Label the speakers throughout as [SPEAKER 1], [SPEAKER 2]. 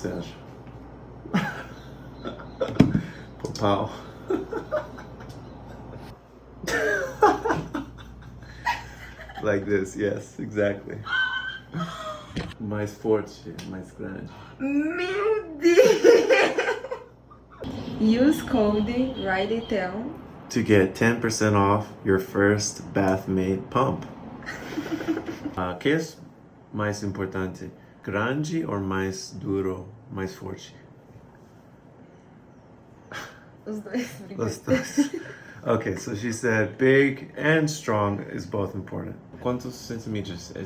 [SPEAKER 1] você acha? Pau. Like this, yes, exactly. Mais forte, mais grande.
[SPEAKER 2] Meu Deus! Use code RIDEITEL
[SPEAKER 1] To get 10% off your first Bathmate pump. Que é mais importante? Grande ou mais duro, mais forte?
[SPEAKER 2] Os dois,
[SPEAKER 1] Os dois. Okay, so she said big and strong is both important. Quantos centímetros é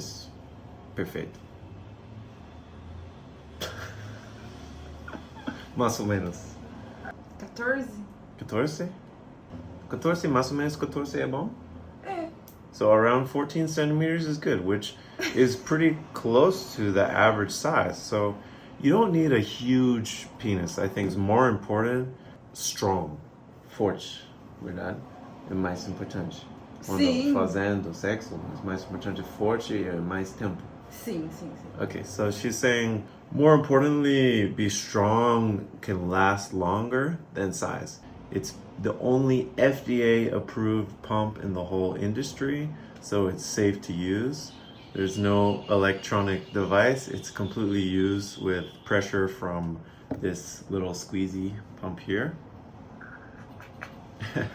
[SPEAKER 1] perfeito? Mais ou menos.
[SPEAKER 2] 14?
[SPEAKER 1] 14? 14, mais ou menos 14 é bom?
[SPEAKER 2] É.
[SPEAKER 1] So around 14 centimeters is good, which is pretty close to the average size. So you don't need a huge penis. I think it's more important, strong, forte, verdade? É mais importante. Quando
[SPEAKER 2] Sim.
[SPEAKER 1] fazendo sexo, é mais importante forte e mais tempo.
[SPEAKER 2] Sim, sim, sim.
[SPEAKER 1] Okay, so she's saying, more importantly, be strong can last longer than size. It's the only FDA approved pump in the whole industry, so it's safe to use. There's no electronic device. It's completely used with pressure from this little squeezy pump here.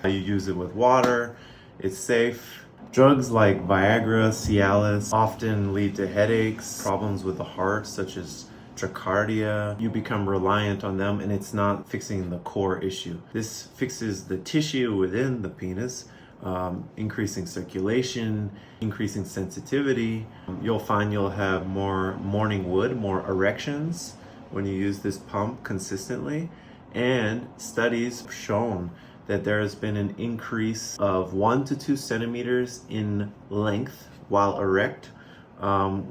[SPEAKER 1] You use it with water. It's safe. Drugs like Viagra, Cialis often lead to headaches, problems with the heart, such as tachycardia. You become reliant on them, and it's not fixing the core issue. This fixes the tissue within the penis, increasing circulation, increasing sensitivity. You'll find you'll have more morning wood, more erections when you use this pump consistently. And studies have shown that there has been an increase of 1 to 2 centimeters in length while erect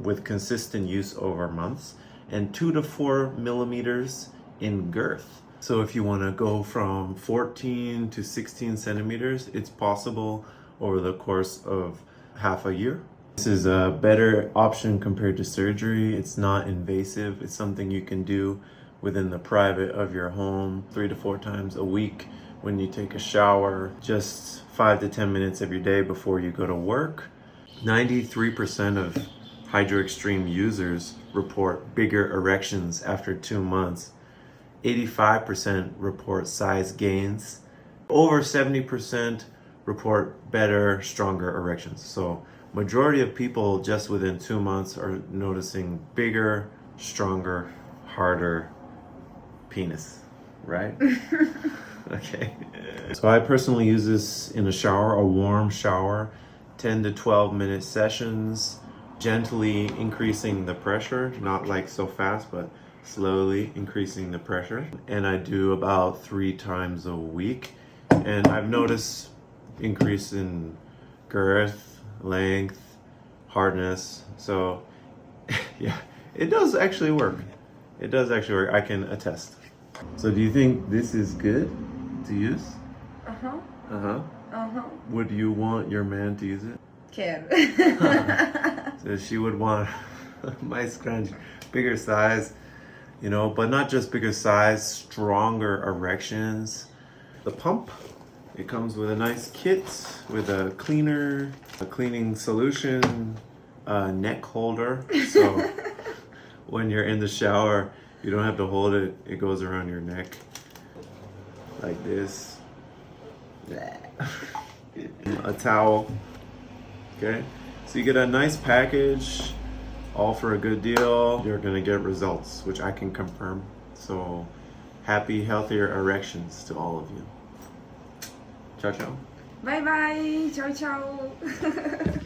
[SPEAKER 1] with consistent use over months, and 2 to 4 millimeters in girth. So if you want to go from 14 to 16 centimeters, it's possible over the course of half a year. This is a better option compared to surgery. It's not invasive. It's something you can do within the private of your home 3 to 4 times a week when you take a shower, just 5 to 10 minutes every day before you go to work. 93% of HydroXtreme users report bigger erections after 2 months. 85% report size gains. Over 70% report better, stronger erections. So majority of people just within 2 months are noticing bigger, stronger, harder penis, right? Okay. So I personally use this in a shower, a warm shower, 10 to 12 minute sessions, gently increasing the pressure, not like so fast, but slowly increasing the pressure. And I do about 3 times a week. And I've noticed increase in girth, length, hardness. So yeah, it does actually work. It does actually work. I can attest. So do you think this is good to use?
[SPEAKER 2] Aham.
[SPEAKER 1] Uh-huh.
[SPEAKER 2] Aham.
[SPEAKER 1] Would you want your man to use it?
[SPEAKER 2] Quero.
[SPEAKER 1] So she would want mais grande, bigger size, you know, but not just bigger size, stronger erections. The pump, it comes with a nice kit with a cleaner, a cleaning solution, a neck holder. So when you're in the shower, you don't have to hold it. It goes around your neck like this. A towel. Okay, so you get a nice package, all for a good deal. You're gonna get results, which I can confirm. So happy, healthier erections to all of you. Ciao, ciao.
[SPEAKER 2] Bye, bye. Tchau, tchau.